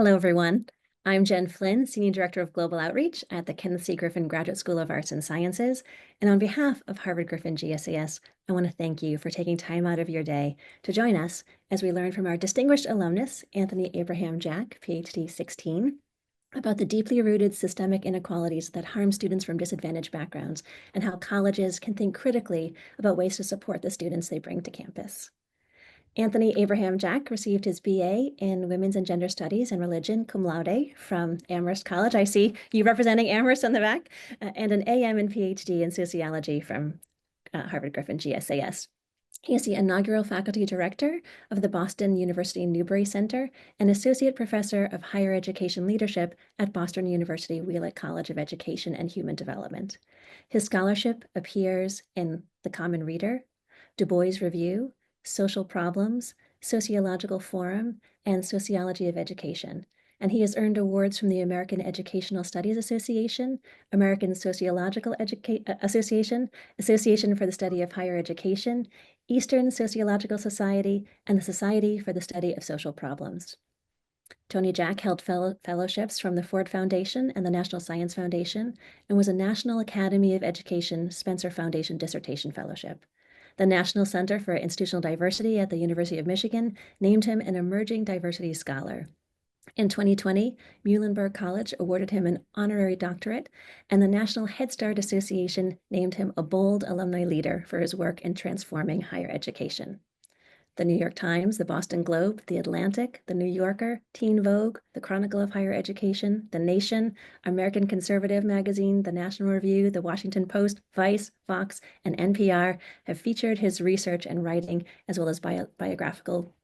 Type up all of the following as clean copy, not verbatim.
Hello, everyone. I'm Jen Flynn, Senior Director of Global Outreach at the Kenneth C. Griffin Graduate School of Arts and Sciences. And on behalf of Harvard Griffin GSAS, I want to thank you for taking time out of your day to join us as we learn from our distinguished alumnus, Anthony Abraham Jack, PhD 16, about the deeply rooted systemic inequalities that harm students from disadvantaged backgrounds and how colleges can think critically about ways to support the students they bring to campus. Anthony Abraham Jack received his BA in Women's and Gender Studies and Religion cum laude from Amherst College. I see you representing Amherst on the back, and an AM and PhD in Sociology from Harvard Griffin GSAS. He is the inaugural faculty director of the Boston University Newbury Center and associate professor of higher education leadership at Boston University Wheelock College of Education and Human Development. His scholarship appears in The Common Reader, Du Bois Review, Social Problems, Sociological Forum, and Sociology of Education. And he has earned awards from the American Educational Studies Association, American Sociological Association, Association for the Study of Higher Education, Eastern Sociological Society, and the Society for the Study of Social Problems. Tony Jack held fellowships from the Ford Foundation and the National Science Foundation, and was a National Academy of Education Spencer Foundation Dissertation Fellowship. The National Center for Institutional Diversity at the University of Michigan named him an Emerging Diversity Scholar. In 2020, Muhlenberg College awarded him an honorary doctorate, and the National Head Start Association named him a bold alumni leader for his work in transforming higher education. The New York Times, the Boston Globe, the Atlantic, the New Yorker, Teen Vogue, the Chronicle of Higher Education, The Nation, American Conservative Magazine, the National Review, the Washington Post, Vice, Fox, and NPR have featured his research and writing, as well as biographical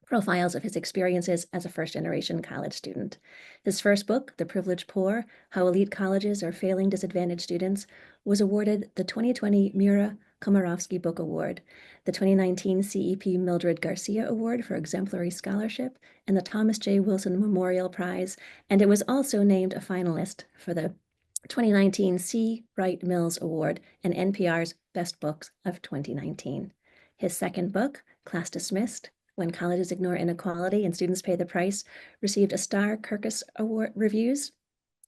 profiles of his experiences as a first-generation college student. His first book, The Privileged Poor, How Elite Colleges Are Failing Disadvantaged Students, was awarded the 2020 Mira Komarovsky Book Award, the 2019 CEP Mildred Garcia Award for Exemplary Scholarship, and the Thomas J. Wilson Memorial Prize, and it was also named a finalist for the 2019 C. Wright Mills Award and NPR's Best Books of 2019. His second book, Class Dismissed, When Colleges Ignore Inequality and Students Pay the Price, received a Star Kirkus Award reviews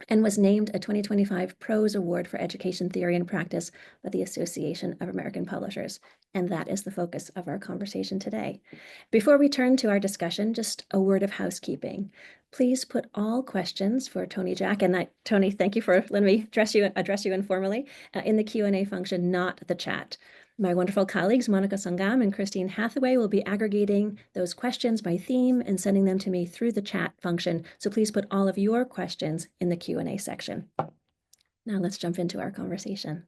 and was named a 2025 Prose Award for Education Theory and Practice by the Association of American Publishers. And that is the focus of our conversation today. Before we turn to our discussion, just a word of housekeeping. Please put all questions for Tony Jack, and Tony, thank you for letting me address you informally, in the Q&A function, not the chat. My wonderful colleagues, Monica Sangam and Christine Hathaway, will be aggregating those questions by theme and sending them to me through the chat function. So please put all of your questions in the Q&A section. Now let's jump into our conversation.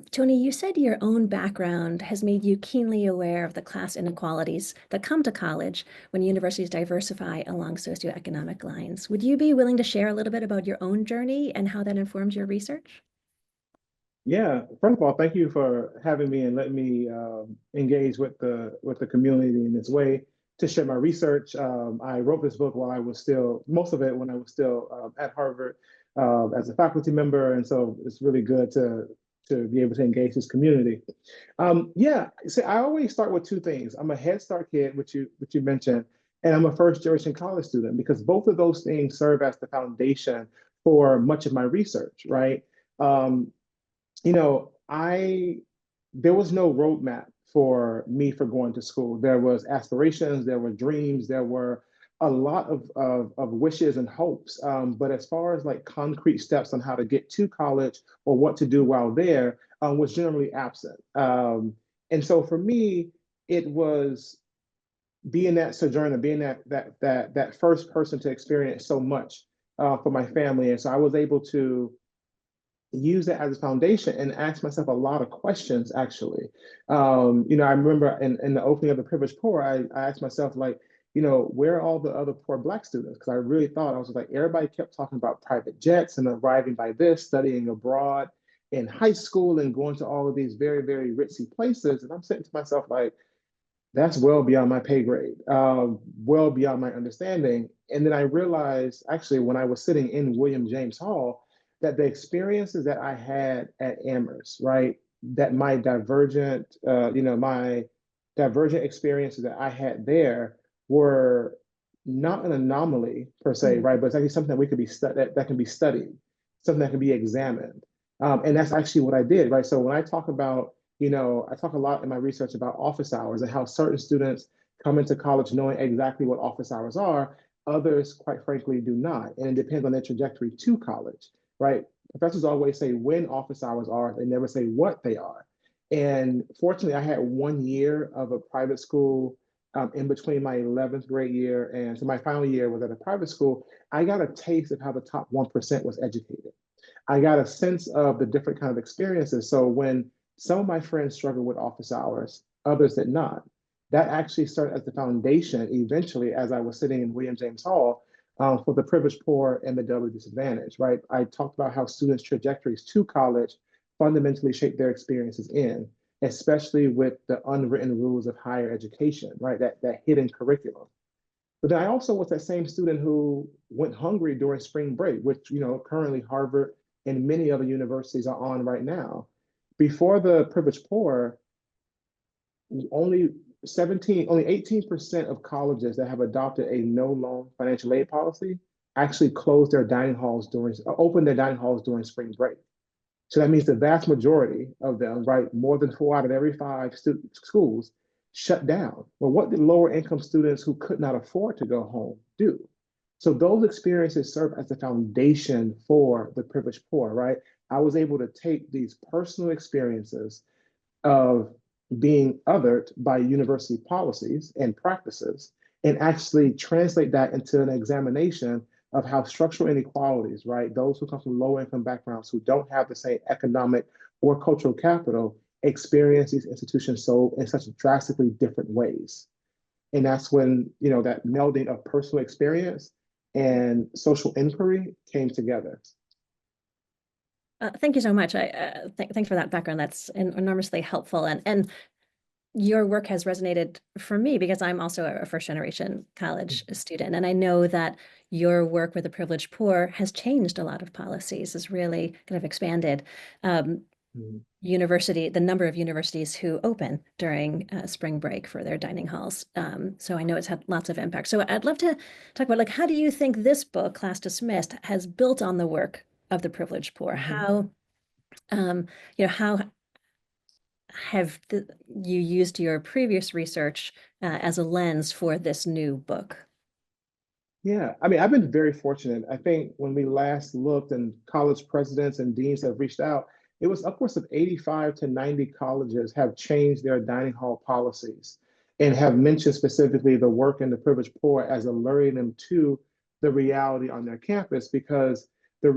Tony, you said your own background has made you keenly aware of the class inequalities that come to college when universities diversify along socioeconomic lines. Would you be willing to share a little bit about your own journey and how that informs your research? Yeah, first of all, thank you for having me and letting me engage with the community in this way to share my research. I wrote this book while I was still, most of it when I was still at Harvard as a faculty member, and so it's really good to be able to engage this community. Yeah, see, I always start with two things. I'm a Head Start kid, which you mentioned, and I'm a first generation college student, because both of those things serve as the foundation for much of my research, right? You know, there was no roadmap for me for going to school. There was aspirations, there were dreams, there were a lot of wishes and hopes. But as far as like concrete steps on how to get to college or what to do while there, was generally absent. And so for me, it was being that sojourner, being that first person to experience so much for my family. And so I was able to use that as a foundation and ask myself a lot of questions, actually. You know, I remember in the opening of The Privileged Poor, I asked myself, like, you know, where are all the other poor Black students? Because I really thought, I was like, everybody kept talking about private jets and arriving by this, studying abroad in high school and going to all of these very, very ritzy places. And I'm saying to myself, like, that's well beyond my pay grade, well beyond my understanding. And then I realized, actually, when I was sitting in William James Hall, that the experiences that I had at Amherst, right, that my divergent, my divergent experiences that I had there were not an anomaly per se, Mhm. right? But it's actually something that we could be that can be studied, something that can be examined. And that's actually what I did, right? So when I talk about, I talk a lot in my research about office hours and how certain students come into college knowing exactly what office hours are. Others, quite frankly, do not. And it depends on their trajectory to college, right? Professors always say when office hours are, they never say what they are. And fortunately, I had 1 year of a private school in between my 11th grade year and so my final year was at a private school. I got a taste of how the top 1% was educated. I got a sense of the different kind of experiences. So when some of my friends struggled with office hours, others did not. That actually started as the foundation eventually as I was sitting in William James Hall for the privileged poor and the doubly disadvantaged, right? I talked about how students' trajectories to college fundamentally shape their experiences in, especially with the unwritten rules of higher education, right? That hidden curriculum. But then I also was that same student who went hungry during spring break, which, currently Harvard and many other universities are on right now. Before the privileged poor, only 18% of colleges that have adopted a no loan financial aid policy actually open their dining halls during spring break. So that means the vast majority of them, right, more than 4 out of every 5 schools shut down. Well, what did lower income students who could not afford to go home do? So those experiences serve as the foundation for the privileged poor, right? I was able to take these personal experiences of being othered by university policies and practices and actually translate that into an examination of how structural inequalities, right? Those who come from low income backgrounds who don't have the same economic or cultural capital experience these institutions so in such drastically different ways. And that's when, that melding of personal experience and social inquiry came together. Thank you so much. Thanks for that background. That's enormously helpful. And your work has resonated for me because I'm also a first generation college student. And I know that your work with the privileged poor has changed a lot of policies, has really kind of expanded Mhm. the number of universities who open during spring break for their dining halls. So I know it's had lots of impact. So I'd love to talk about like, how do you think this book, Class Dismissed, has built on the work of the privileged poor? Mhm. Um, how have you used your previous research as a lens for this new book? Yeah, I mean, I've been very fortunate. I think when we last looked and college presidents and deans have reached out, it was upwards of 85 to 90 colleges have changed their dining hall policies and have mentioned specifically the work in the privileged poor as alerting them to the reality on their campus because the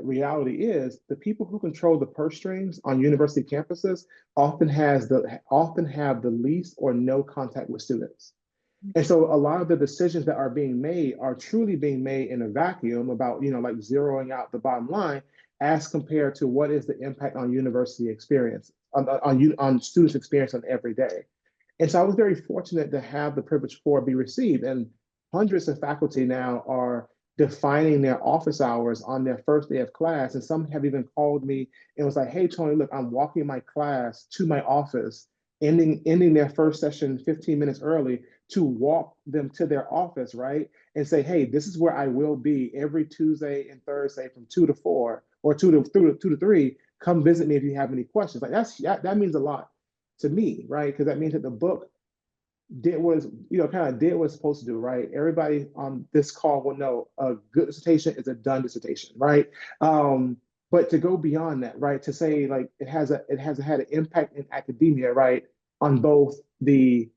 reality is the people who control the purse strings on university campuses often have the least or no contact with students. And so a lot of the decisions that are being made are truly being made in a vacuum about, like zeroing out the bottom line as compared to what is the impact on university experience, on students' experience on every day. And so I was very fortunate to have the privilege for be received. And hundreds of faculty now are defining their office hours on their first day of class. And some have even called me and was like, hey, Tony, look, I'm walking my class to my office, ending their first session 15 minutes early to walk them to their office, right? And say, hey, this is where I will be every Tuesday and Thursday from 2 to 4 or 2 to 3. Come visit me if you have any questions. Like that means a lot to me, right? Because that means that the book kind of did what it's supposed to do, right? Everybody on this call will know a good dissertation is a done dissertation, right? But to go beyond that, right? To say like it has had an impact in academia, right? On both the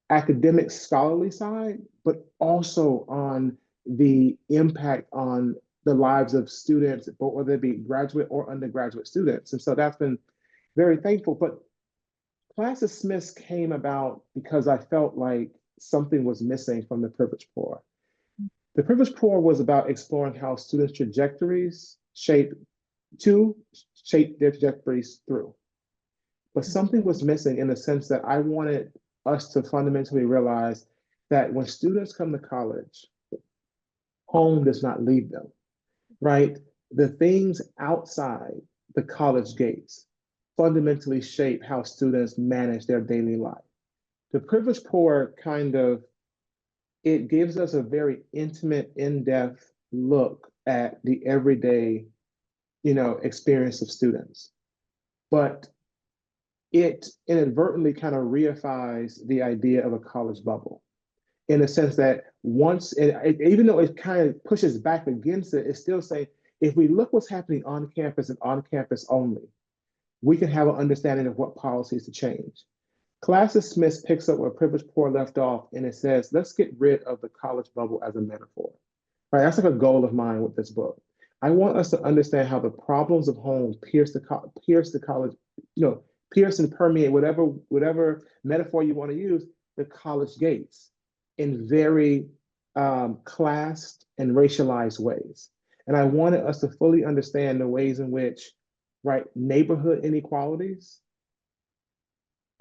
academic scholarly side, but also on the impact on the lives of students, whether it be graduate or undergraduate students. And so that's been very thankful. But Class Dismissed came about because I felt like something was missing from the privileged poor. The privileged poor was about exploring how students' trajectories shape their trajectories through. But something was missing in the sense that I wanted us to fundamentally realize that when students come to college, home does not leave them, right? The things outside the college gates fundamentally shape how students manage their daily life. The privileged poor kind of it gives us a very intimate, in-depth look at the everyday, experience of students. But it inadvertently kind of reifies the idea of a college bubble in the sense that even though it kind of pushes back against it, it's still saying, if we look what's happening on campus and on campus only, we can have an understanding of what policies to change. Class Smith picks up where Privilege Poor left off, and it says, let's get rid of the college bubble as a metaphor. Right? That's like a goal of mine with this book. I want us to understand how the problems of home pierce the college, pierce and permeate whatever metaphor you want to use, the college gates in very classed and racialized ways. And I wanted us to fully understand the ways in which, right, neighborhood inequalities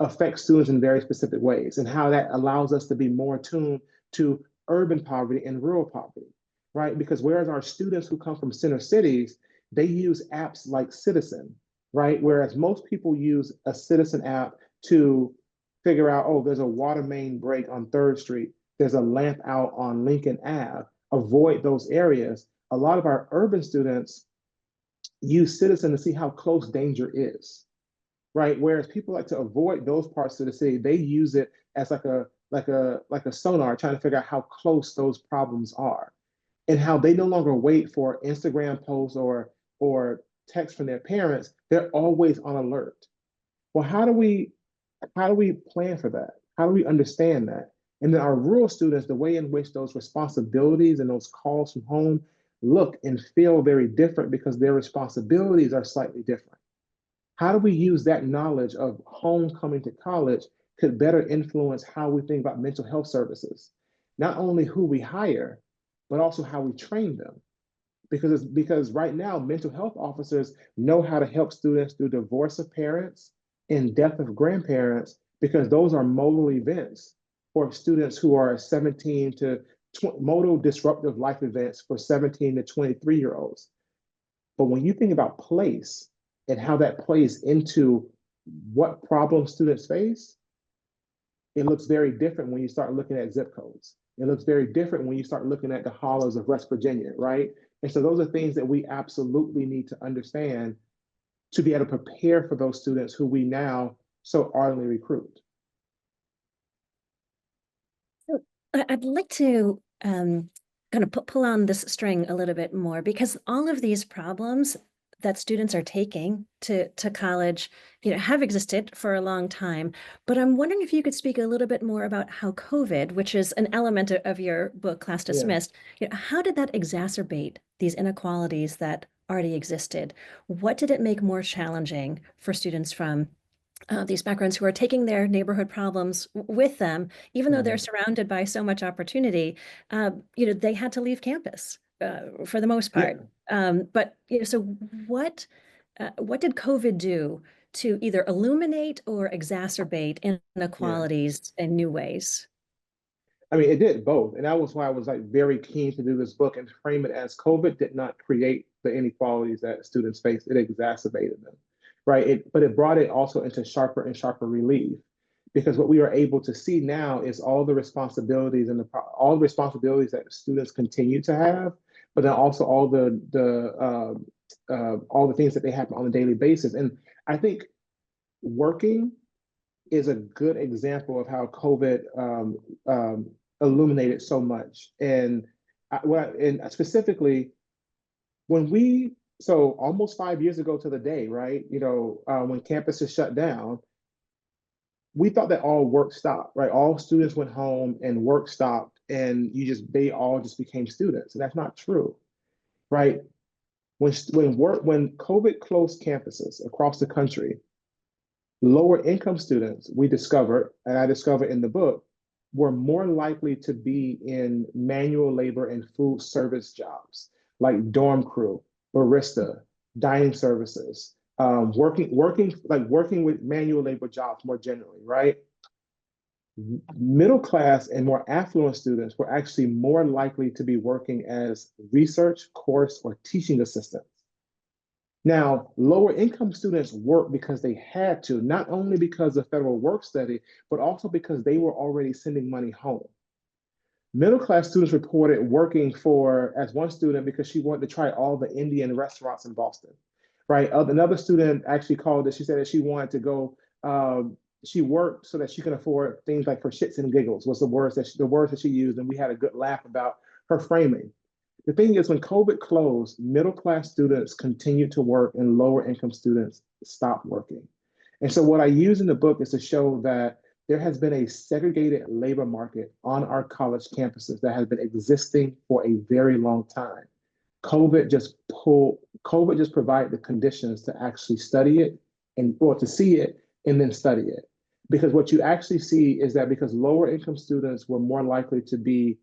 affect students in very specific ways, and how that allows us to be more attuned to urban poverty and rural poverty, right? Because whereas our students who come from center cities, they use apps like Citizen, right? Whereas most people use a Citizen app to figure out, oh, there's a water main break on 3rd Street, there's a lamp out on Lincoln Ave, avoid those areas. A lot of our urban students use Citizen to see how close danger is, right? Whereas people like to avoid those parts of the city, they use it as like a sonar, trying to figure out how close those problems are, and how they no longer wait for Instagram posts or text from their parents. They're always on alert. Well, how do we plan for that? How do we understand that? And then our rural students, the way in which those responsibilities and those calls from home look and feel very different because their responsibilities are slightly different. How do we use that knowledge of home coming to college could better influence how we think about mental health services? Not only who we hire, but also how we train them. Because right now, mental health officers know how to help students through divorce of parents and death of grandparents, because those are modal events for students who are 17 to modal disruptive life events for 17 to 23-year-olds. But when you think about place and how that plays into what problems students face, it looks very different when you start looking at zip codes. It looks very different when you start looking at the hollows of West Virginia, right? And so those are things that we absolutely need to understand to be able to prepare for those students who we now so ardently recruit. So I'd like to kind of pull on this string a little bit more, because all of these problems that students are taking to college, have existed for a long time. But I'm wondering if you could speak a little bit more about how COVID, which is an element of your book, Class Yeah. Dismissed, how did that exacerbate these inequalities that already existed? What did it make more challenging for students from these backgrounds who are taking their neighborhood problems with them, even though they're Right. surrounded by so much opportunity? They had to leave campus for the most Yeah. part. But so what did COVID do to either illuminate or exacerbate Yeah. inequalities in new ways? I mean, it did both. And that was why I was like very keen to do this book and frame it as COVID did not create the inequalities that students face. It exacerbated them, right? But it brought it also into sharper and sharper relief, because what we are able to see now is all the responsibilities and all the responsibilities that students continue to have, but then also all the things that they have on a daily basis. And I think working is a good example of how COVID illuminated so much. And specifically, so almost 5 years ago to the day, right? When campuses shut down, we thought that all work stopped, right? All students went home and work stopped, and they all just became students. And that's not true, right? When COVID closed campuses across the country, lower income students, we discovered, and I discovered in the book, were more likely to be in manual labor and food service jobs like dorm crew, barista, dining services, working with manual labor jobs more generally, right? Middle class and more affluent students were actually more likely to be working as research, course, or teaching assistants. Now, lower income students work because they had to, not only because of federal work study, but also because they were already sending money home. Middle class students reported working for, as one student, because she wanted to try all the Indian restaurants in Boston, right? Another student actually called it, she said that she wanted to go, she worked so that she can afford things like for shits and giggles was the words that she used. And we had a good laugh about her framing. The thing is, when COVID closed, middle class students continued to work and lower income students stopped working. And so, what I use in the book is to show that there has been a segregated labor market on our college campuses that has been existing for a very long time. COVID just provided the conditions to actually study it and or to see it and then study it. Because what you actually see is that because lower income students were more likely to be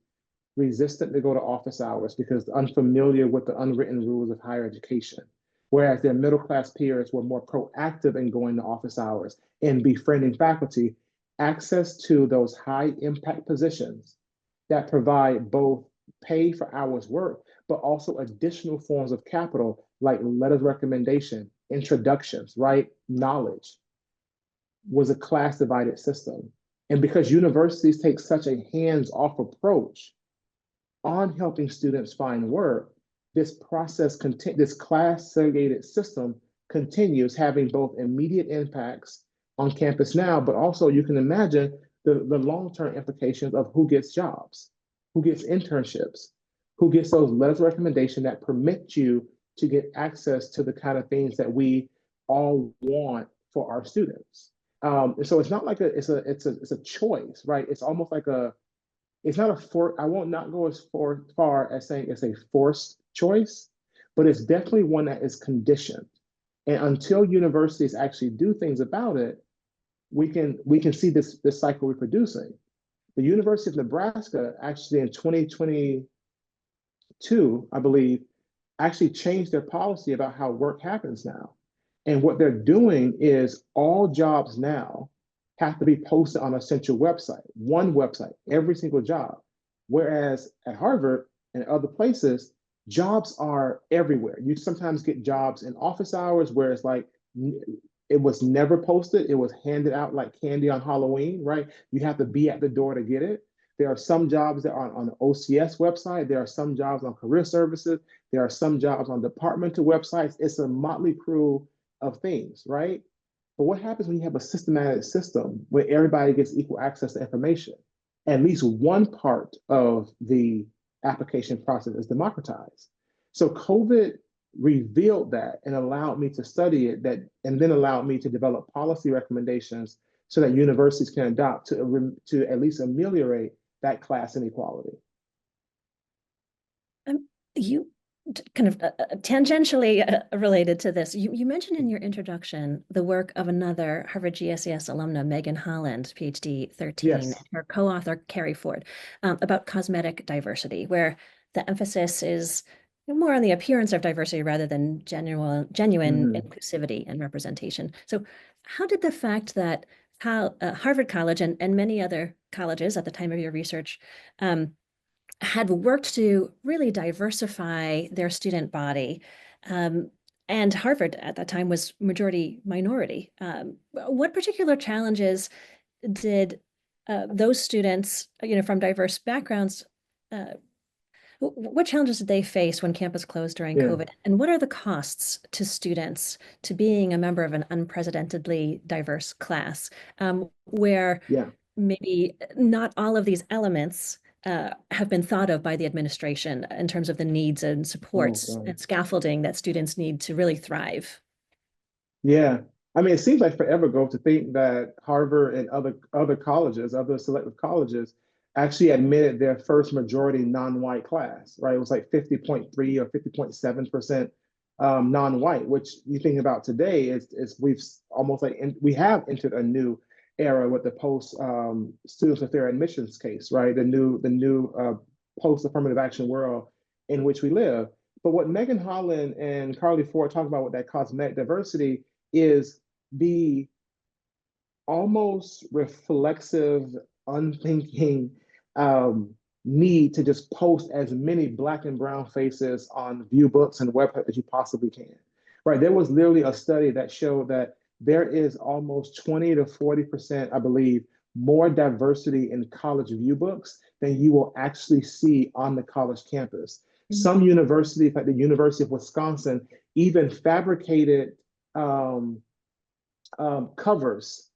resistant to go to office hours because unfamiliar with the unwritten rules of higher education. Whereas their middle class peers were more proactive in going to office hours and befriending faculty, access to those high impact positions that provide both pay for hours work, but also additional forms of capital like letters of recommendation, introductions, right? Knowledge was a class divided system. And because universities take such a hands off approach on helping students find work, this class segregated system continues having both immediate impacts on campus now, but also you can imagine the long-term implications of who gets jobs, who gets internships, who gets those letters of recommendation that permit you to get access to the kind of things that we all want for our students. And so it's not like it's a choice, right? It's almost like it's not a I won't not go as far as saying it's a forced choice, but it's definitely one that is conditioned. And until universities actually do things about it, we can see this cycle reproducing. The University of Nebraska actually in 2022, I believe, actually changed their policy about how work happens now. And what they're doing is all jobs now have to be posted on a central website, one website, every single job. Whereas at Harvard and other places, jobs are everywhere. You sometimes get jobs in office hours where it's like it was never posted, it was handed out like candy on Halloween, right? You have to be at the door to get it. There are some jobs that are on the OCS website. There are some jobs on career services. There are some jobs on departmental websites. It's a motley crew of things, right? But what happens when you have a systematic system where everybody gets equal access to information? At least one part of the application process is democratized. So COVID revealed that and allowed me to study it and then allowed me to develop policy recommendations so that universities can adopt to at least ameliorate that class inequality. You kind of tangentially related to this, you mentioned in your introduction the work of another Harvard GSAS alumna, Megan Holland, PhD 13, and Yes. her co-author, Carrie Ford, about cosmetic diversity, where the emphasis is more on the appearance of diversity rather than genuine Mhm. inclusivity and representation. So how did the fact that Harvard College and many other colleges at the time of your research had worked to really diversify their student body. Um, and Harvard at that time was majority minority. What particular challenges did those students, from diverse backgrounds, uh, what challenges did they face when campus closed during Yeah. COVID? And what are the costs to students to being a member of an unprecedentedly diverse class, where Yeah. maybe not all of these elements have been thought of by the administration in terms of the needs and Oh supports God. and scaffolding that students need to really thrive? Yeah. I mean, it seems like forever ago to think that Harvard and other colleges, other selective colleges, actually admitted their first majority non-white class, right? It was like 50.3 or 50.7% non-white, which you think about today is we've almost like we have entered a new era with the post students with fair admissions case, right? The new post affirmative action world in which we live. But what Megan Holland and Carly Ford talk about with that cosmetic diversity is the almost reflexive, unthinking need to just post as many Black and brown faces on view books and websites as you possibly can. Right? There was literally a study that showed that there is almost 20 to 40%, I believe, more diversity in college view books than you will actually see on the college campus. Mhm. Some universities, like the University of Wisconsin, even fabricated um, covers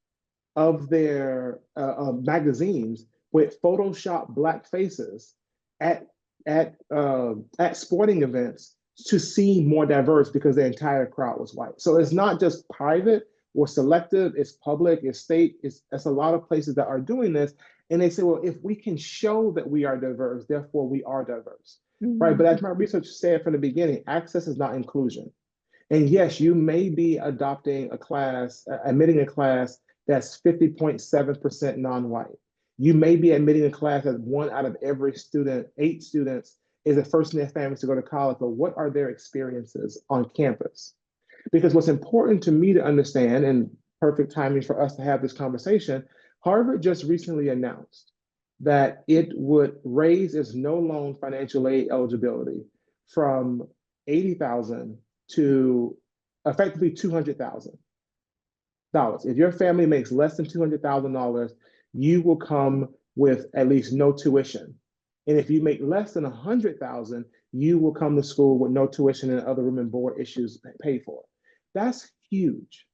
of their magazines with Photoshop black faces at at sporting events to seem more diverse because the entire crowd was white. So it's not just private or selective; it's public, it's state, it's a lot of places that are doing this. And they say, well, if we can show that we are diverse, therefore we are diverse, right? But Mhm. as my research said from the beginning, access is not inclusion. And yes, you may be adopting a class, admitting a class that's 50.7% non-white. You may be admitting a class that one out of every student, 8 students, is a first in their families to go to college, but what are their experiences on campus? Because what's important to me to understand, and perfect timing for us to have this conversation, Harvard just recently announced that it would raise its no loan financial aid eligibility from 80,000 to effectively $200,000. If your family makes less than $200,000, you will come with at least no tuition. And if you make less than 100,000, you will come to school with no tuition and other room and board issues paid for. That's huge.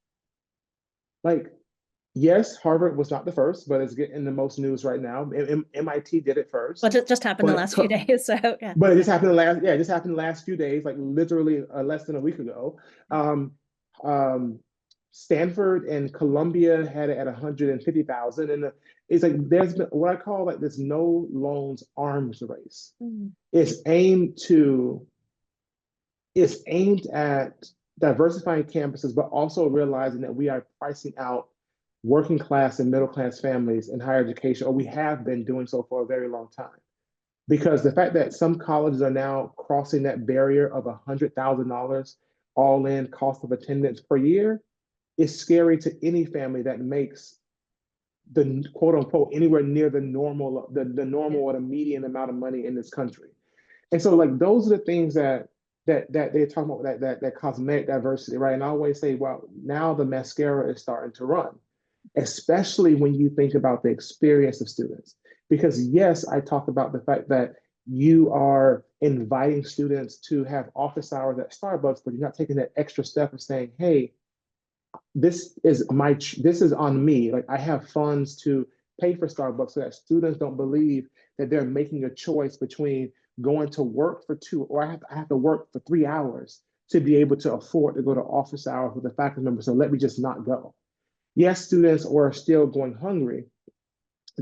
Like, yes, Harvard was not the first, but it's getting the most news right now. MIT did it Well, first, it just happened the but last few days. So yeah. but it just happened the last, yeah, it just happened the last few days, like literally less than a week ago. Um, um, Stanford and Columbia had it at 150,000, and it's like there's been what I call like this no loans arms race. Mm. It's aimed to it's aimed at diversifying campuses, but also realizing that we are pricing out working class and middle class families in higher education, or we have been doing so for a very long time. Because the fact that some colleges are now crossing that barrier of $100,000 all in cost of attendance per year is scary to any family that makes the quote unquote anywhere near the normal Yeah. or the median amount of money in this country. And so like those are the things that they're talking about, that cosmetic diversity, right? And I always say, well, now the mascara is starting to run, especially when you think about the experience of students. Because yes, I talk about the fact that you are inviting students to have office hours at Starbucks, but you're not taking that extra step of saying, hey, this is on me. Like I have funds to pay for Starbucks so that students don't believe that they're making a choice between going to work for 2 or I have to work for 3 hours to be able to afford to go to office hours with a faculty member. So let me just not go. Yes, students are still going hungry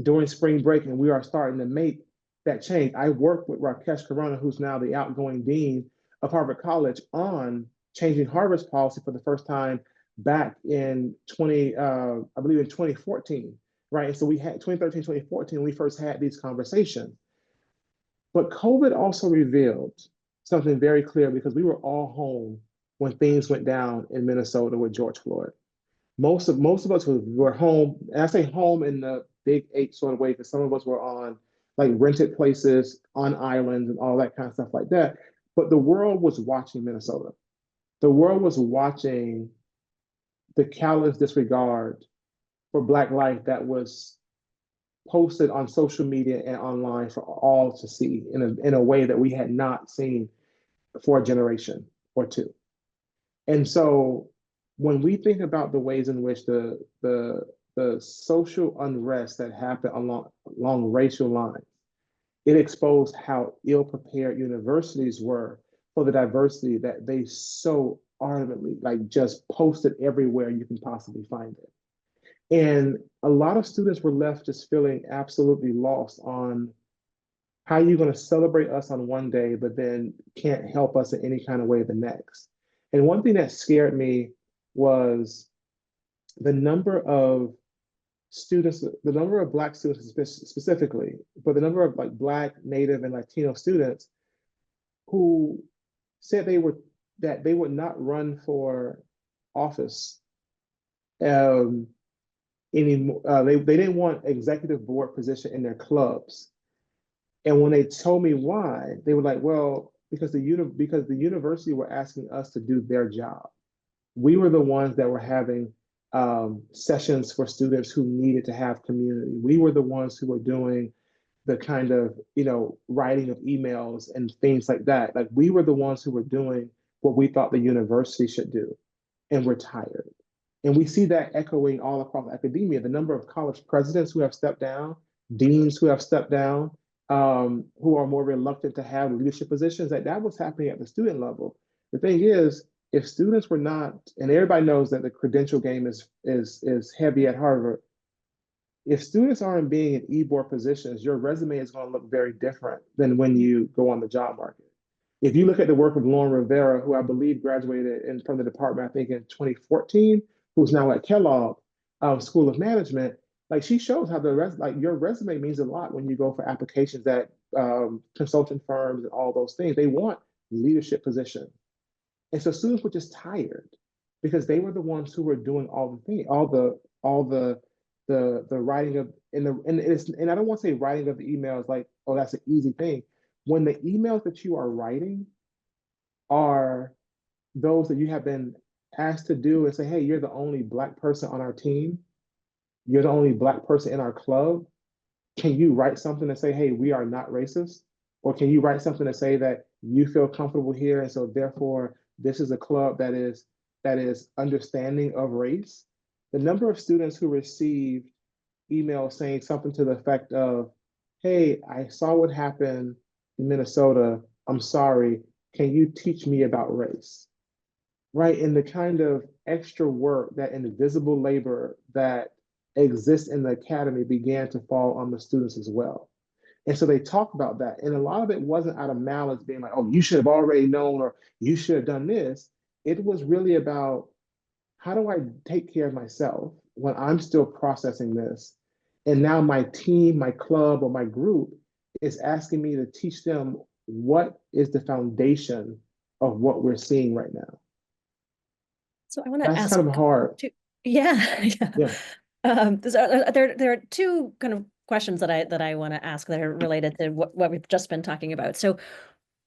during spring break, and we are starting to make that change. I worked with Rakesh Corona, who's now the outgoing dean of Harvard College, on changing Harvard's policy for the first time back in I believe in 2014, right? And so we had 2013, 2014, we first had these conversations. But COVID also revealed something very clear because we were all home when things went down in Minnesota with George Floyd. Most of us were home, and I say home in the big eight sort of way because some of us were on like rented places on islands and all that kind of stuff like that. But the world was watching Minnesota. The world was watching the callous disregard for Black life that was posted on social media and online for all to see in a way that we had not seen for a generation or two. And so when we think about the ways in which the social unrest that happened along racial lines, it exposed how ill prepared universities were for the diversity that they so ardently like just posted everywhere you can possibly find it. And a lot of students were left just feeling absolutely lost on how you're going to celebrate us on one day, but then can't help us in any kind of way the next. And one thing that scared me was the number of students, the number of Black students specifically, but the number of like Black, Native, and Latino students who said that they would not run for office um, anymore. They didn't want executive board position in their clubs. And when they told me why, they were like, well, because the university were asking us to do their job. We were the ones that were having sessions for students who needed to have community. We were the ones who were doing the kind of, writing of emails and things like that. Like we were the ones who were doing what we thought the university should do, and we're tired. And we see that echoing all across academia. The number of college presidents who have stepped down, deans who have stepped down, who are more reluctant to have leadership positions, that was happening at the student level. The thing is, if students were not, and everybody knows that the credential game is heavy at Harvard, if students aren't being in e-board positions, your resume is going to look very different than when you go on the job market. If you look at the work of Lauren Rivera, who I believe graduated from the department, I think in 2014, who's now at Kellogg School of Management, like she shows how your resume means a lot when you go for applications at consulting firms and all those things. They want leadership positions. And so students were just tired because they were the ones who were doing all the things, all the writing of and I don't want to say writing of the emails like, oh, that's an easy thing. When the emails that you are writing are those that you have been asked to do and say, hey, you're the only Black person on our team, you're the only Black person in our club. Can you write something to say, hey, we are not racist? Or can you write something to say that you feel comfortable here, and so therefore this is a club that is understanding of race? The number of students who received emails saying something to the effect of, hey, I saw what happened in Minnesota. I'm sorry. Can you teach me about race? Right. And the kind of extra work, that invisible labor that exists in the academy began to fall on the students as well. And so they talk about that. And a lot of it wasn't out of malice being like, oh, you should have already known, or you should have done this. It was really about, how do I take care of myself when I'm still processing this? And now my team, my club, or my group is asking me to teach them what is the foundation of what we're seeing right now. So I want to That's ask kind of hard. two, yeah, yeah. Yeah. There are two kind of questions that I want to ask that are related to what we've just been talking about. So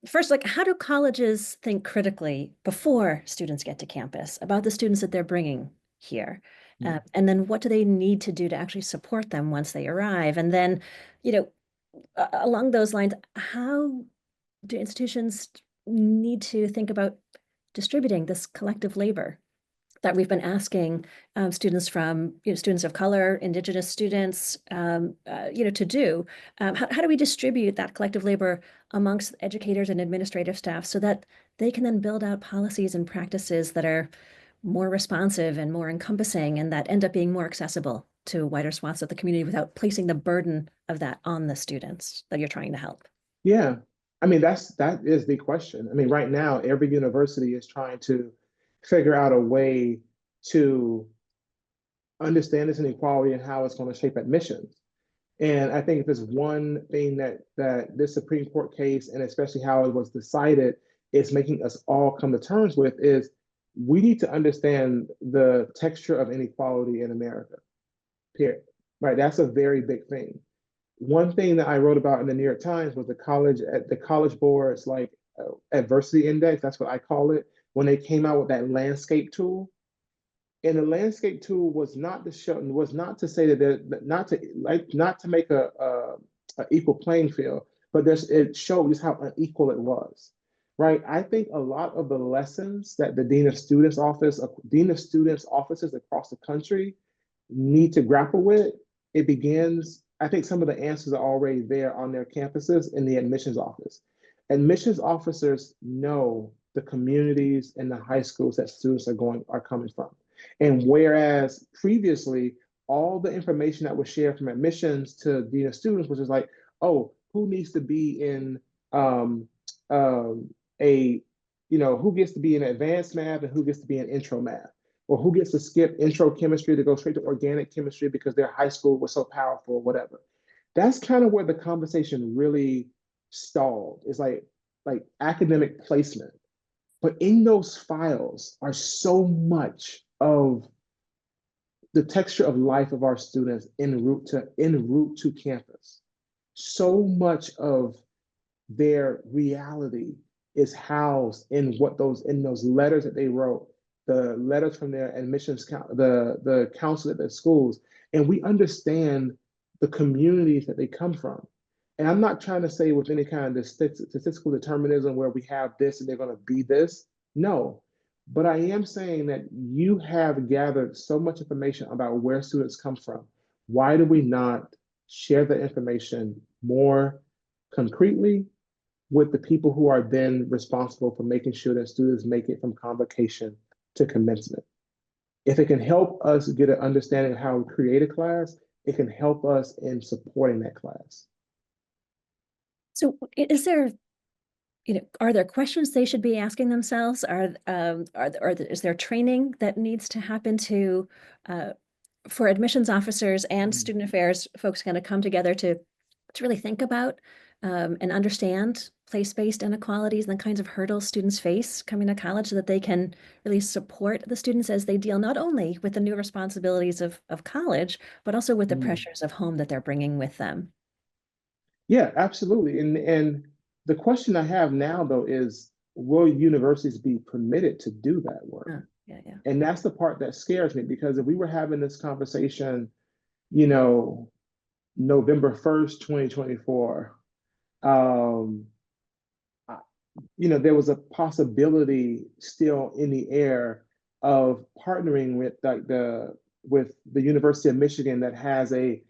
first, like, how do colleges think critically before students get to campus about the students that they're bringing here? And then what do they need to do to actually support them once they arrive? And then, you know, along those lines, how do institutions need to think about distributing this collective labor that we've been asking students from, students of color, Indigenous students, to do? How do we distribute that collective labor amongst educators and administrative staff so that they can then build out policies and practices that are more responsive and more encompassing and that end up being more accessible to wider swaths of the community without placing the burden of that on the students that you're trying to help? Yeah. I mean, that is the question. I mean, right now, every university is trying to figure out a way to understand this inequality and how it's going to shape admissions. And I think if there's one thing that this Supreme Court case, and especially how it was decided, is making us all come to terms with, is we need to understand the texture of inequality in America, period. Right? That's a very big thing. One thing that I wrote about in the New York Times was the college board's like adversity index. That's what I call it. When they came out with that landscape tool, and the landscape tool was not to show, was not to say that not to make a equal playing field, but it showed just how unequal it was. Right. I think a lot of the lessons that the dean of students offices across the country need to grapple with, it begins, I think some of the answers are already there on their campuses in the admissions office. Admissions officers know the communities and the high schools that students are coming from. And whereas previously, all the information that was shared from admissions to dean of students was just like, oh, who needs to be in a, who gets to be in advanced math and who gets to be in intro math, or who gets to skip intro chemistry to go straight to organic chemistry because their high school was so powerful or whatever. That's kind of where the conversation really stalled. It's like academic placement. But in those files are so much of the texture of life of our students en route to campus. So much of their reality is housed in those letters that they wrote, the letters from their admissions the council at their schools, and we understand the communities that they come from. And I'm not trying to say with any kind of statistical determinism where we have this and they're going to be this. No. But I am saying that you have gathered so much information about where students come from. Why do we not share the information more concretely with the people who are then responsible for making sure that students make it from convocation to commencement? If it can help us get an understanding of how we create a class, it can help us in supporting that class. So is there, are there questions they should be asking themselves? Is there training that needs to happen uh, for admissions officers and student affairs folks kind of come together to really think about and understand place-based inequalities and the kinds of hurdles students face coming to college so that they can really support the students as they deal not only with the new responsibilities of college, but also with the Mm. pressures of home that they're bringing with them? Yeah, absolutely. And the question I have now though is, will universities be permitted to do that work? Yeah, yeah. And that's the part that scares me, because if we were having this conversation, you know, November 1st, 2024, um, there was a possibility still in the air of partnering with the University of Michigan that has a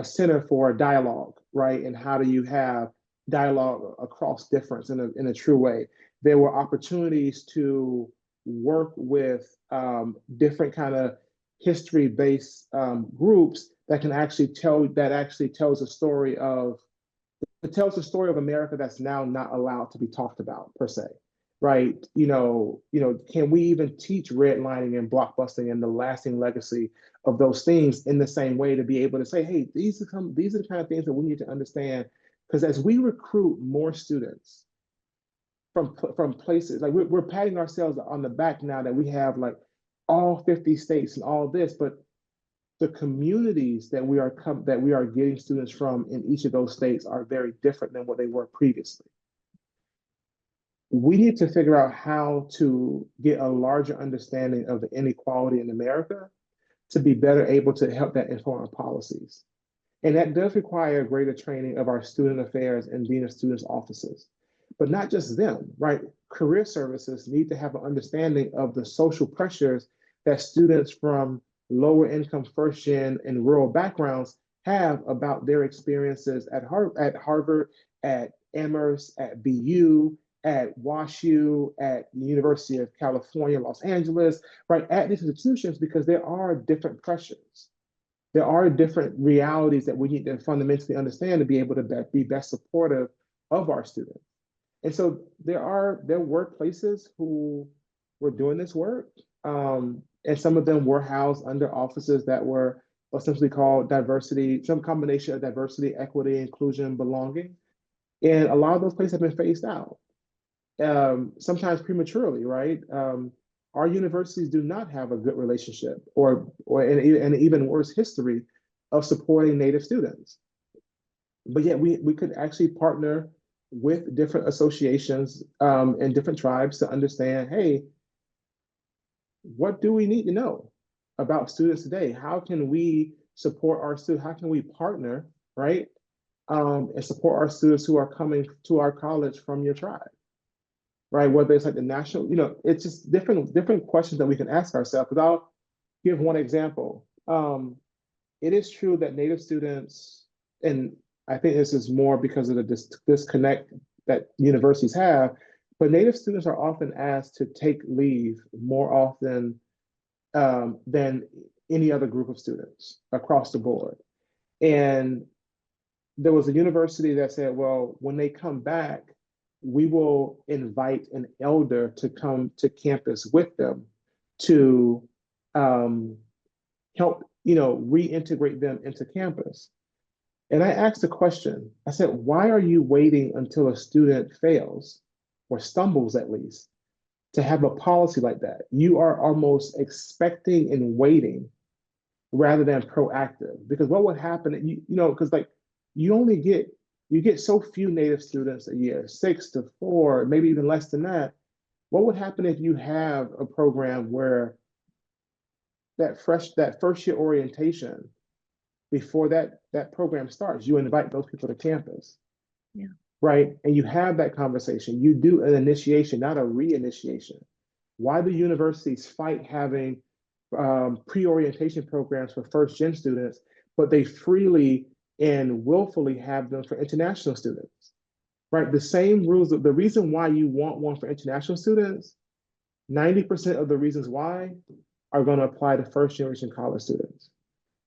center for dialogue, right? And how do you have dialogue across difference in a true way? There were opportunities to work with different kind of history-based groups that actually tells a story of it tells the story of America that's now not allowed to be talked about per se, right? Can we even teach redlining and blockbusting and the lasting legacy of those things in the same way to be able to say, hey, these are the kind of things that we need to understand, because as we recruit more students from places like we're patting ourselves on the back now that we have like all 50 states and all this, but the communities that we are getting students from in each of those states are very different than what they were previously. We need to figure out how to get a larger understanding of the inequality in America to be better able to help that inform our policies. And that does require greater training of our student affairs and dean of students offices, but not just them, right? Career services need to have an understanding of the social pressures that students from lower income first gen and rural backgrounds have about their experiences at Harvard, at Amherst, at BU, at WashU, at the University of California, Los Angeles, right? At these institutions, because there are different pressures. There are different realities that we need to fundamentally understand to be able to be best supportive of our students. And so there were places who were doing this work, and some of them were housed under offices that were essentially called diversity, some combination of diversity, equity, inclusion, belonging. And a lot of those places have been phased out, sometimes prematurely, right? Our universities do not have a good relationship or an even worse history of supporting Native students. But yet we could actually partner with different associations and different tribes to understand, hey, what do we need to know about students today? How can we support our students? How can we partner, right? And support our students who are coming to our college from your tribe, right? Whether it's like the national, it's just different questions that we can ask ourselves. Because I'll give one example. It is true that Native students, and I think this is more because of the disconnect that universities have, but Native students are often asked to take leave more often than any other group of students across the board. And there was a university that said, well, when they come back, we will invite an elder to come to campus with them to help, reintegrate them into campus. And I asked a question. I said, why are you waiting until a student fails or stumbles at least to have a policy like that? You are almost expecting and waiting rather than proactive. Because what would happen, because like you get so few Native students a year, 6 to 4, maybe even less than that. What would happen if you have a program where that first year orientation, before that program starts, you invite those people to campus, Yeah. right? And you have that conversation. You do an initiation, not a re-initiation. Why do universities fight having pre-orientation programs for first gen students, but they freely and willfully have them for international students, right? The same rules, the reason why you want one for international students, 90% of the reasons why are going to apply to first generation college students,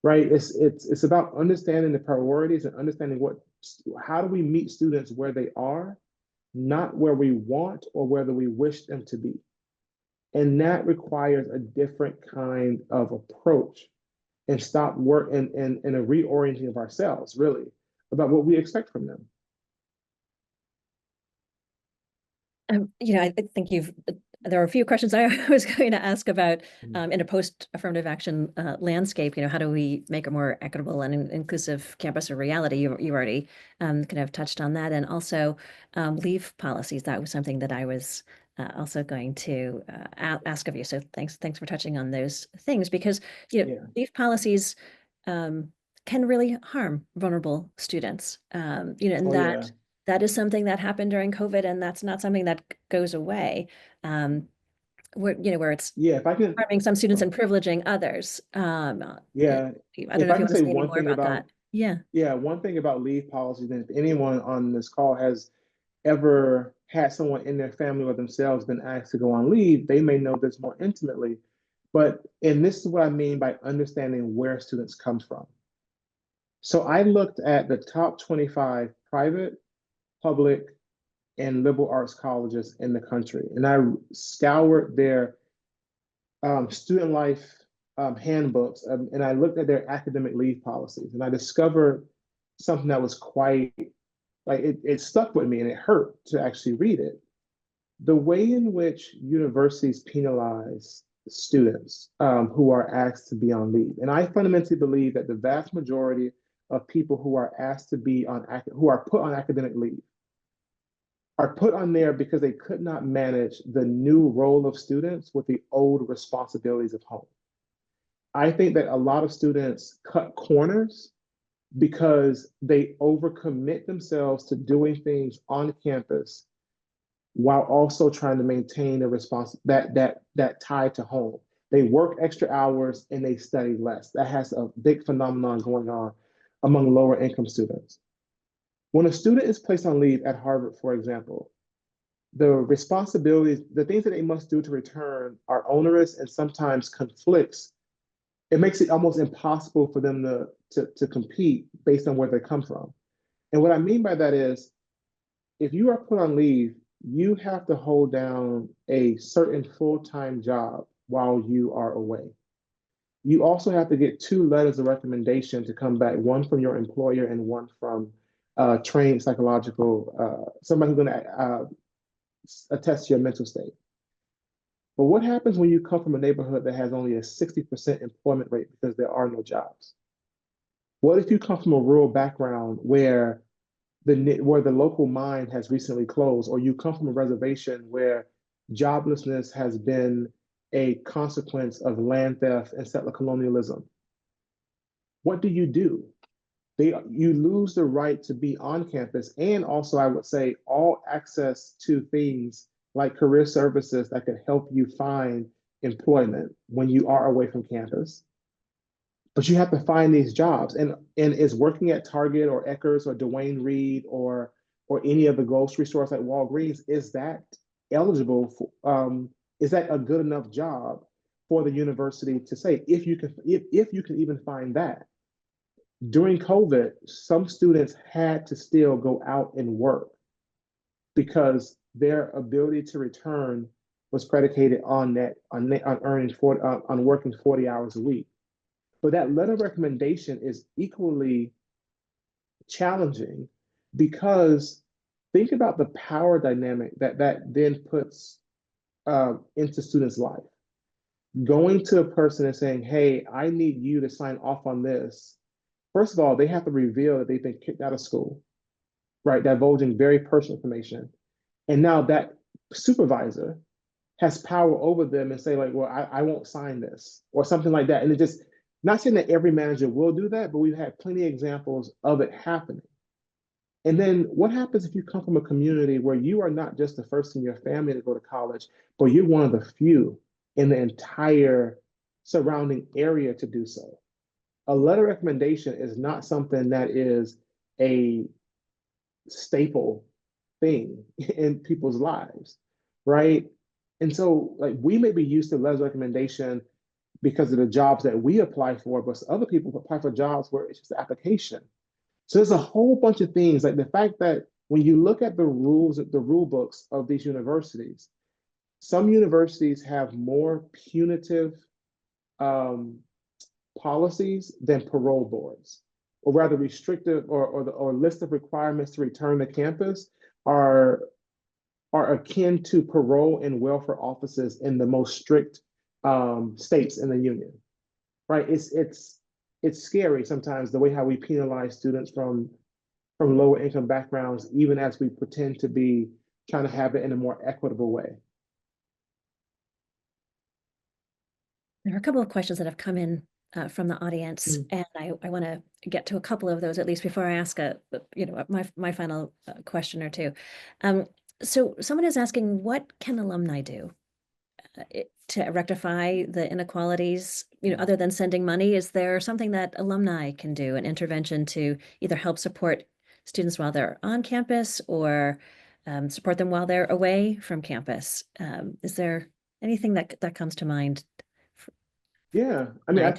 right? It's about understanding the priorities and understanding how do we meet students where they are, not where we want or whether we wish them to be. And that requires a different kind of approach and stop work and a reorienting of ourselves, really, about what we expect from them. I think there are a few questions I was going to ask about in a post-affirmative action landscape. How do we make a more equitable and inclusive campus a reality? You already kind of touched on that. And also leave policies. That was something that I was also going to ask of you. So thanks for touching on those things, because leave policies can really harm vulnerable students. And Oh yeah. that is something that happened during COVID, and that's not something that goes away. Where it's Yeah, if I can, harming some students oh, and privileging others. yeah, I don't if know I if you can want to say say any one more thing about about, that. Yeah. yeah, one thing about leave policies, and if anyone on this call has ever had someone in their family or themselves been asked to go on leave, they may know this more intimately. And this is what I mean by understanding where students come from. So I looked at the top 25 private, public, and liberal arts colleges in the country, and I scoured their student life handbooks, and I looked at their academic leave policies, and I discovered something that was quite like it stuck with me, and it hurt to actually read it. The way in which universities penalize students who are asked to be on leave, and I fundamentally believe that the vast majority of people who are asked to be on who are put on academic leave are put on there because they could not manage the new role of students with the old responsibilities of home. I think that a lot of students cut corners because they overcommit themselves to doing things on campus while also trying to maintain a response that tie to home. They work extra hours and they study less. That has a big phenomenon going on among lower income students. When a student is placed on leave at Harvard, for example, the responsibilities, the things that they must do to return are onerous and sometimes conflicts. It makes it almost impossible for them to compete based on where they come from. And what I mean by that is, if you are put on leave, you have to hold down a certain full-time job while you are away. You also have to get two letters of recommendation to come back, one from your employer and one from trained psychological, somebody who's going to attest to your mental state. But what happens when you come from a neighborhood that has only a 60% employment rate because there are no jobs? What if you come from a rural background where the local mine has recently closed, or you come from a reservation where joblessness has been a consequence of land theft and settler colonialism? What do? You lose the right to be on campus, and also I would say all access to things like career services that could help you find employment when you are away from campus. But you have to find these jobs, and is working at Target or Eckers or Dwayne Reed or any of the grocery stores like Walgreens, is that eligible for, is that a good enough job for the university to say, if you can even find that? During COVID, some students had to still go out and work because their ability to return was predicated on earning 40, on working 40 hours a week. But that letter of recommendation is equally challenging because think about the power dynamic that then puts into students' life. Going to a person and saying, "Hey, I need you to sign off on this." First of all, they have to reveal that they've been kicked out of school, right? Divulging very personal information. And now that supervisor has power over them and say, like, well, I won't sign this or something like that. And it just, Not saying that every manager will do that, but we've had plenty of examples of it happening. And then what happens if you come from a community where you are not just the first in your family to go to college, but you're one of the few in the entire surrounding area to do so? A letter of recommendation is not something that is a staple thing in people's lives, right? And so, like, we may be used to letters of recommendation because of the jobs that we apply for, but other people apply for jobs where it's just the application. So there's a whole bunch of things, like the fact that when you look at the rules, the rule books of these universities, some universities have more punitive um, policies than parole boards, or rather restrictive, or list of requirements to return to campus are are akin to parole and welfare offices in the most strict states in the union. Right? It's scary sometimes the way how we penalize students from lower income backgrounds, even as we pretend to be trying to have it in a more equitable way. There are a couple of questions that have come in from the audience, Mm. and I want to get to a couple of those at least before I ask my final question or two. So someone is asking, what can alumni do to rectify the inequalities, other than sending money? Is there something that alumni can do, an intervention to either help support students while they're on campus or support them while they're away from campus? Is there anything that comes to mind? Yeah, Like, I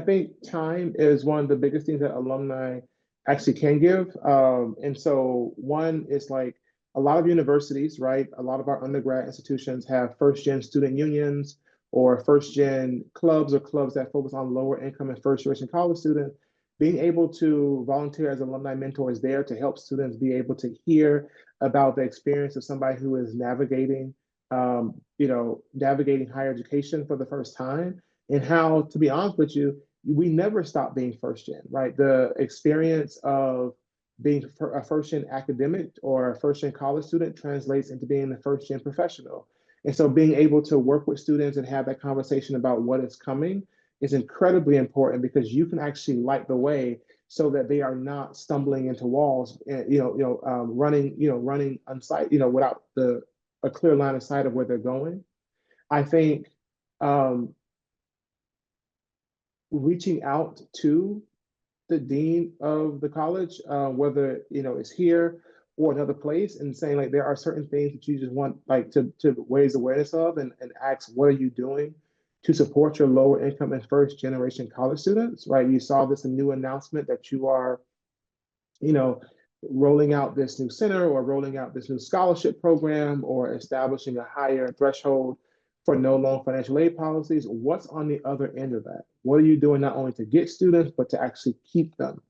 think time is one of the biggest things that alumni actually can give. And so one is like a lot of universities, right? A lot of our undergrad institutions have first gen student unions or first gen clubs, or clubs that focus on lower income and first generation college students. Being able to volunteer as alumni mentors there to help students be able to hear about the experience of somebody who is navigating higher education for the first time, and how, to be honest with you, we never stop being first gen, right? The experience of being a first gen academic or a first gen college student translates into being the first gen professional. And so being able to work with students and have that conversation about what is coming is incredibly important, because you can actually light the way so that they are not stumbling into walls, and running unsight, without a clear line of sight of where they're going. I think um, reaching out to the dean of the college, whether it's here or another place, and saying like there are certain things that you just want like to raise awareness of, and ask what are you doing to support your lower income and first generation college students, right? You saw this new announcement that you are you know, rolling out this new center or rolling out this new scholarship program or establishing a higher threshold for no loan financial aid policies. What's on the other end of that? What are you doing not only to get students, but to actually keep them?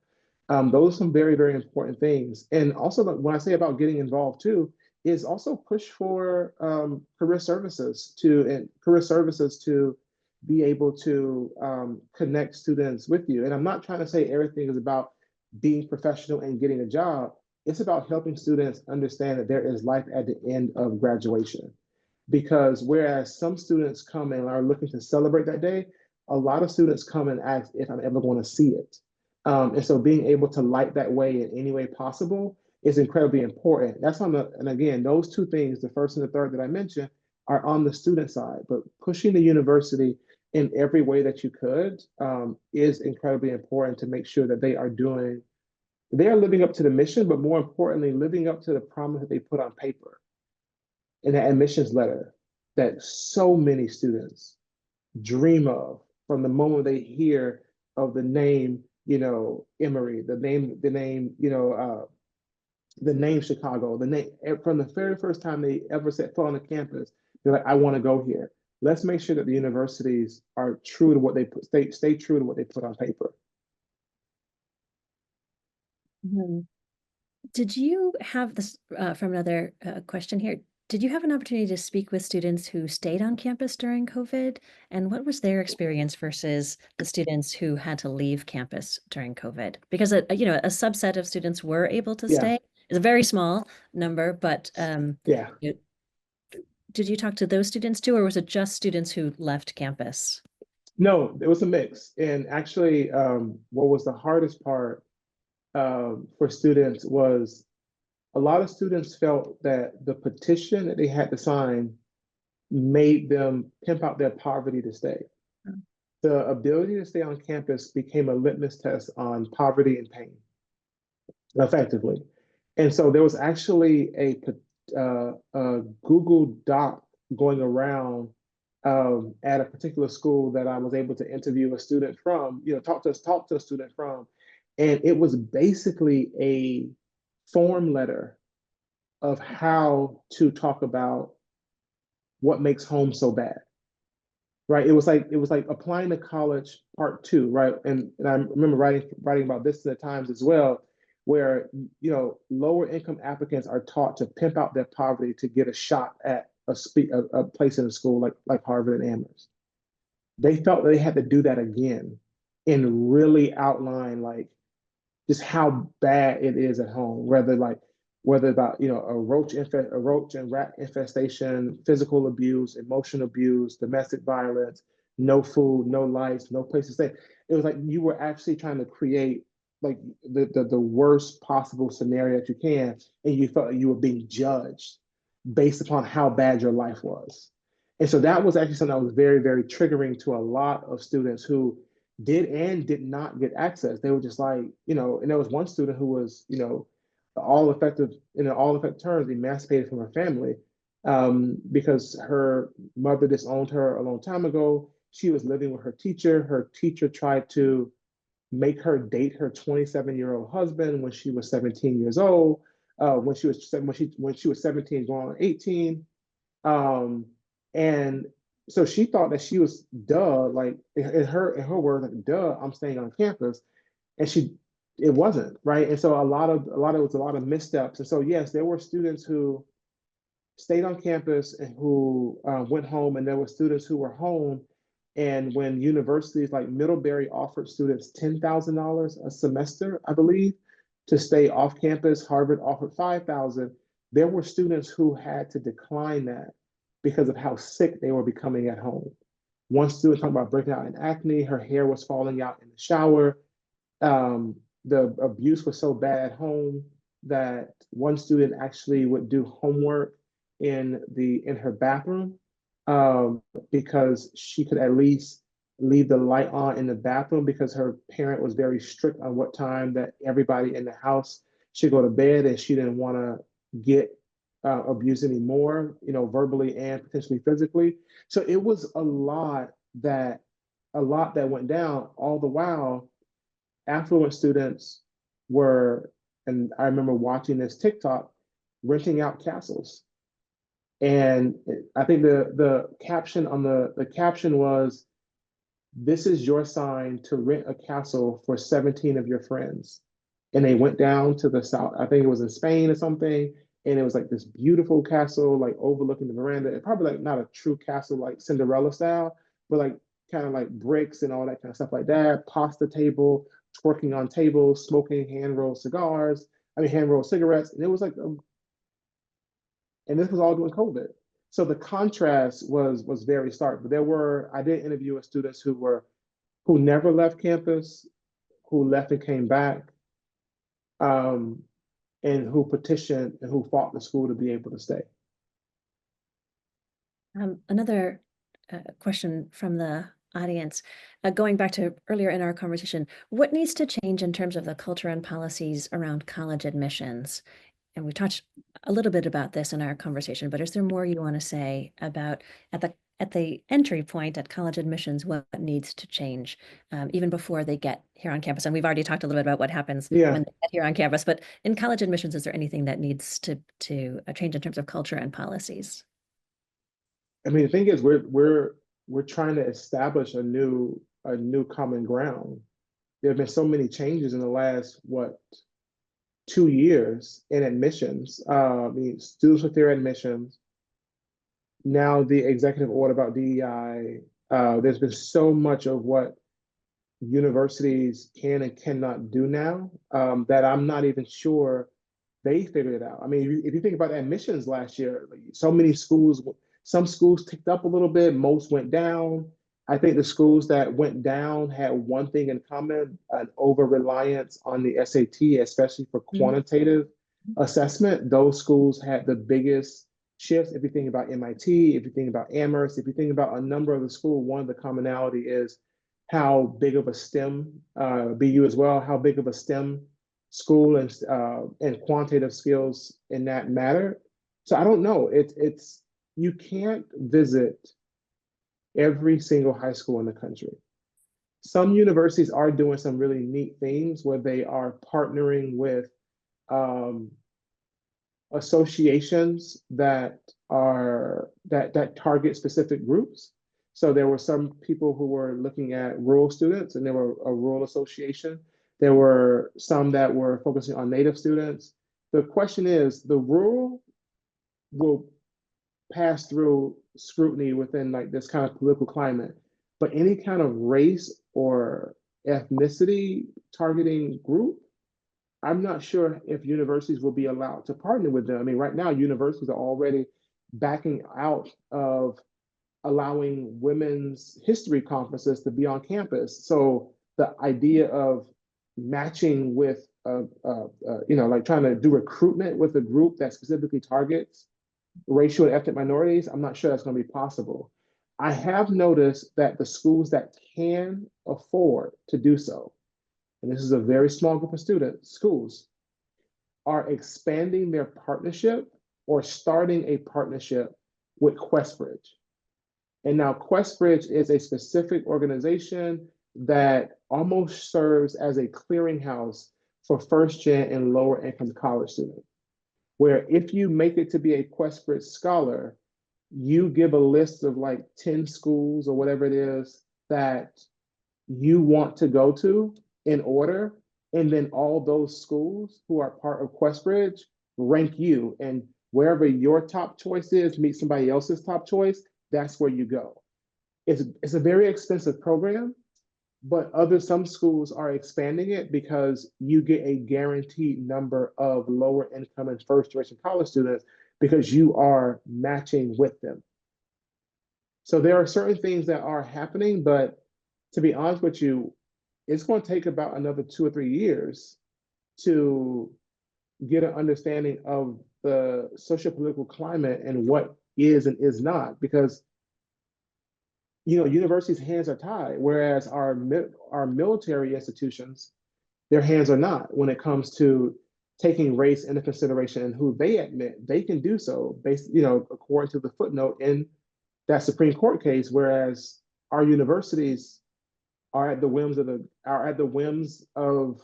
Those are some very, very important things. And also, when I say about getting involved too, is also push for career services to be able to connect students with you. And I'm not trying to say everything is about being professional and getting a job. It's about helping students understand that there is life at the end of graduation. Because whereas some students come and are looking to celebrate that day, a lot of students come and ask if I'm ever going to see it. And so being able to light that way in any way possible is incredibly important. And again, those two things, the first and the third that I mentioned, are on the student side, but pushing the university in every way that you could is incredibly important to make sure that they are living up to the mission, but more importantly, living up to the promise that they put on paper in that admissions letter that so many students dream of from the moment they hear of the name, Emory, the name Chicago, the name from the very first time they ever set foot on the campus. They're like, I want to go here. Let's make sure that the universities are true to what they stay true to what they put on paper. mhm. Did you have this from another question here? Did you have an opportunity to speak with students who stayed on campus during COVID? And what was their experience versus the students who had to leave campus during COVID? Because a subset of students were able to Yeah, stay. It's a very small number, but yeah. did you talk to those students too, or was it just students who left campus? No, it was a mix. And actually, what was the hardest part for students was a lot of students felt that the petition that they had to sign made them pimp out their poverty to stay. The ability to stay on campus became a litmus test on poverty and pain, effectively. And so there was actually a Google Doc going around at a particular school that I was able to interview a student from, talk to a student from, and it was basically a form letter of how to talk about what makes home so bad, right? It was like applying to college part two, right? And I remember writing about this in the Times as well, where lower income applicants are taught to pimp out their poverty to get a shot at a place in a school like Harvard and Amherst. They felt that they had to do that again and really outline like just how bad it is at home, whether about a roach and rat infestation, physical abuse, emotional abuse, domestic violence, no food, no lights, no place to stay. It was like you were actually trying to create like the worst possible scenario that you can, and you felt like you were being judged based upon how bad your life was. And so that was actually something that was very, very triggering to a lot of students who did and did not get access. They were just like, and there was one student who was, all effective in all effective terms, emancipated from her family because her mother disowned her a long time ago. She was living with her teacher. Her teacher tried to make her date her 27-year-old husband when she was 17 years old. When she was 17, going on 18. Um, and so she thought that she was duh, like in her words, like duh, I'm staying on campus. And it wasn't, right? And so it was a lot of missteps. And so yes, there were students who stayed on campus and who went home, and there were students who were home. And when universities like Middlebury offered students $10,000 a semester, I believe, to stay off campus, Harvard offered 5,000. There were students who had to decline that because of how sick they were becoming at home. One student talked about breaking out in acne, her hair was falling out in the shower. The abuse was so bad at home that one student actually would do homework in her bathroom um, because she could at least leave the light on in the bathroom because her parent was very strict on what time that everybody in the house should go to bed, and she didn't want to get abused anymore, verbally and potentially physically. So it was a lot that went down. All the while, affluent students were, and I remember watching this TikTok, renting out castles. And I think the caption was, "This is your sign to rent a castle for 17 of your friends." And they went down to the south. I think it was in Spain or something. And it was like this beautiful castle, like overlooking the veranda. It probably like not a true castle like Cinderella style, but like kind of like bricks and all that kind of stuff like that. Pasta table, twerking on tables, smoking hand rolled cigarettes. And it was like and this was all during COVID. So the contrast was very stark. But I did interview with students who never left campus, who left and came back, um, and who petitioned and who fought the school to be able to stay. Another question from the audience, going back to earlier in our conversation, what needs to change in terms of the culture and policies around college admissions? And we touched a little bit about this in our conversation, but is there more you want to say about at the entry point at college admissions, what needs to change even before they get here on campus? And we've already talked a little bit about what happens Yeah, when they get here on campus, but in college admissions, is there anything that needs to change in terms of culture and policies? I mean the thing is we're trying to establish a new common ground. There have been so many changes in the last 2 years in admissions. I mean, students with their admissions, now the executive order about DEI. There's been so much of what universities can and cannot do now that I'm not even sure they figured it out. I mean, if you think about admissions last year, like, some schools ticked up a little bit, most went down. I think the schools that went down had one thing in common, an over reliance on the SAT, especially for Mhm. quantitative assessment. Those schools had the biggest shifts. If you think about MIT, if you think about Amherst, if you think about a number of the school, one of the commonality is how big of a STEM, BU as well, how big of a STEM school and quantitative skills in that matter. So I don't know. It's you can't visit every single high school in the country. Some universities are doing some really neat things where they are partnering with um, associations that target specific groups. So there were some people who were looking at rural students, and there were a rural association. There were some that were focusing on Native students. The question is, the rural will pass through scrutiny within like this kind of political climate, but any kind of race or ethnicity targeting group, I'm not sure if universities will be allowed to partner with them. I mean, right now, universities are already backing out of allowing women's history conferences to be on campus. So the idea of matching with, like trying to do recruitment with a group that specifically targets racial and ethnic minorities, I'm not sure that's going to be possible. I have noticed that the schools that can afford to do so, and this is a very small group of schools, are expanding their partnership or starting a partnership with Questbridge. And now Questbridge is a specific organization that almost serves as a clearinghouse for first gen and lower income college students, where if you make it to be a Questbridge scholar, you give a list of like 10 schools or whatever it is that you want to go to in order. And then all those schools who are part of Questbridge rank you. And wherever your top choice is, meet somebody else's top choice, that's where you go. It's a very expensive program, but some schools are expanding it because you get a guaranteed number of lower income and first generation college students because you are matching with them. So there are certain things that are happening, but to be honest with you, it's going to take about another 2 or 3 years to get an understanding of the social political climate and what is and is not, because universities' hands are tied, whereas our military institutions, their hands are not when it comes to taking race into consideration and who they admit they can do so based, according to the footnote in that Supreme Court case, whereas our universities are at the whims of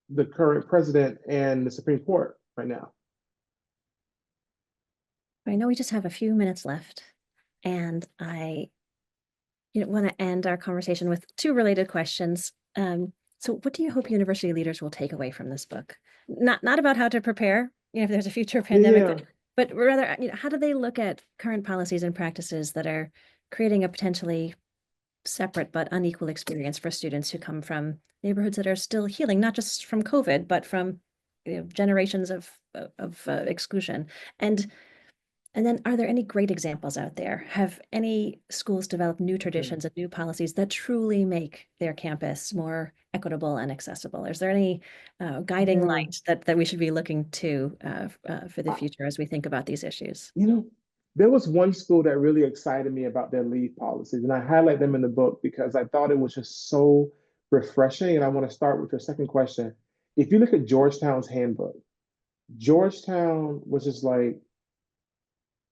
the current president and the Supreme Court right now. I know we just have a few minutes left, and I want to end our conversation with two related questions. So what do you hope university leaders will take away from this book? Not about how to prepare, if there's a future pandemic, Yeah, but rather, how do they look at current policies and practices that are creating a potentially separate but unequal experience for students who come from neighborhoods that are still healing, not just from COVID, but from generations of exclusion. And then, are there any great examples out there? Have any schools developed new yeah, traditions and new policies that truly make their campus more equitable and accessible? Is there any guiding yeah. light that we should be looking to for the I, future as we think about these issues? you know, there was one school that really excited me about their leave policies, and I highlight them in the book because I thought it was just so refreshing. And I want to start with your second question. If you look at Georgetown's handbook, Georgetown was just like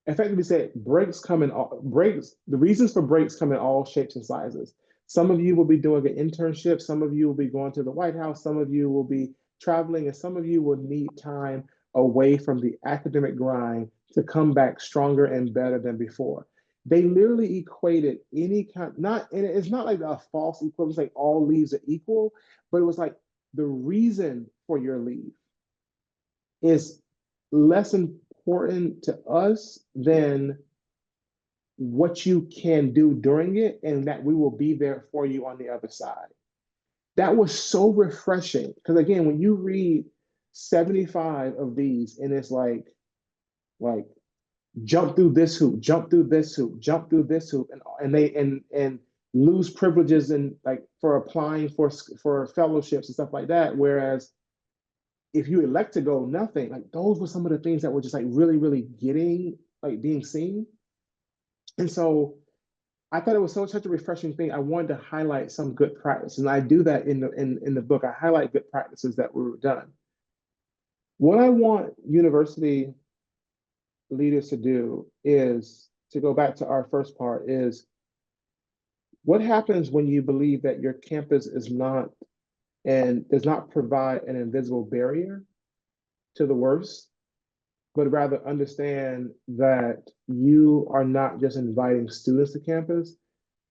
effectively said breaks come in all breaks. The reasons for breaks come in all shapes and sizes. Some of you will be doing an internship, some of you will be going to the White House, some of you will be traveling, and some of you will need time away from the academic grind to come back stronger and better than before. They literally equated any kind, not, and it's not like a false equivalence, like all leaves are equal, but it was like the reason for your leave is less important to us than what you can do during it, and that we will be there for you on the other side. That was so refreshing because again, when you read 75 of these and it's like jump through this hoop, jump through this hoop, jump through this hoop, and they and lose privileges and like for applying for fellowships and stuff like that. Whereas if you elect to go, nothing, like those were some of the things that were just like really, really getting like being seen. And so I thought it was such a refreshing thing. I wanted to highlight some good practice, and I do that in the book. I highlight good practices that were done. What I want university leaders to do is to go back to our first part is what happens when you believe that your campus is not and does not provide an invisible barrier to the worst, but rather understand that you are not just inviting students to campus,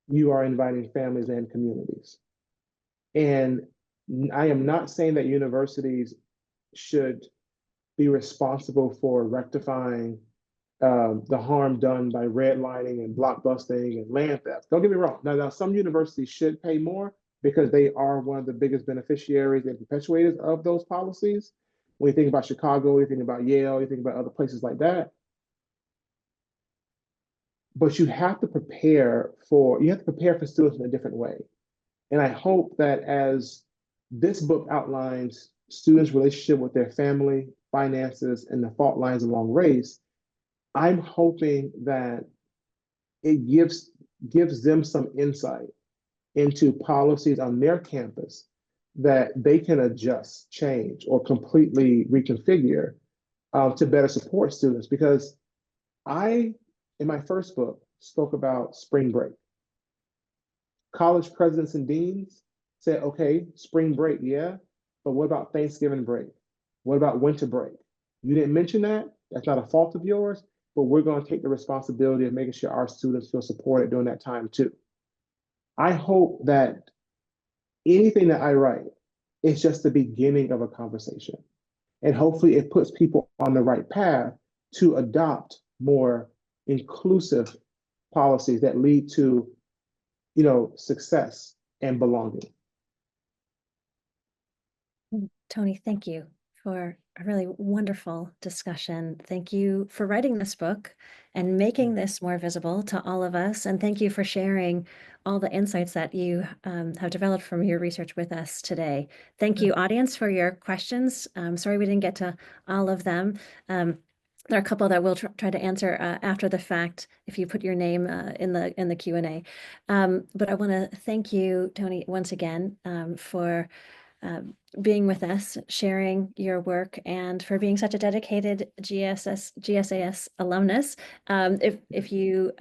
you are inviting families and communities. And I am not saying that universities should be responsible for rectifying the harm done by redlining and blockbusting and land theft. Don't get me wrong. Now, some universities should pay more because they are one of the biggest beneficiaries and perpetuators of those policies. When you think about Chicago, you think about Yale, you think about other places like that. But you have to prepare for students in a different way. And I hope that as this book outlines students' relationship with their family, finances, and the fault lines along race, I'm hoping that it gives them some insight into policies on their campus that they can adjust, change, or completely reconfigure to better support students. Because I, in my first book, spoke about spring break. College presidents and deans said, okay, spring break, yeah, but what about Thanksgiving break? What about winter break? You didn't mention that. That's not a fault of yours, but we're going to take the responsibility of making sure our students feel supported during that time too. I hope that anything that I write is just the beginning of a conversation. And hopefully it puts people on the right path to adopt more inclusive policies that lead to, success and belonging. Tony, thank you for a really wonderful discussion. Thank you for writing this book and making this more visible to all of us. And thank you for sharing all the insights that you have developed from your research with us today. Thank you, audience, for your questions. Sorry we didn't get to all of them. There are a couple that we'll try to answer after the fact if you put your name in the Q&A. But I want to thank you, Tony, once again for being with us, sharing your work, and for being such a dedicated GSAS alumnus. If you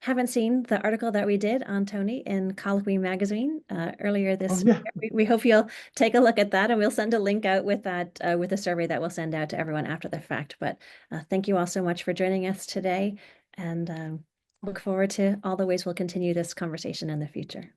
haven't seen the article that we did on Tony in Colloquy magazine earlier this year, we hope you'll take a look at that, and we'll send a link out with that with a survey that we'll send out to everyone after the fact. But thank you all so much for joining us today, and look forward to all the ways we'll continue this conversation in the future.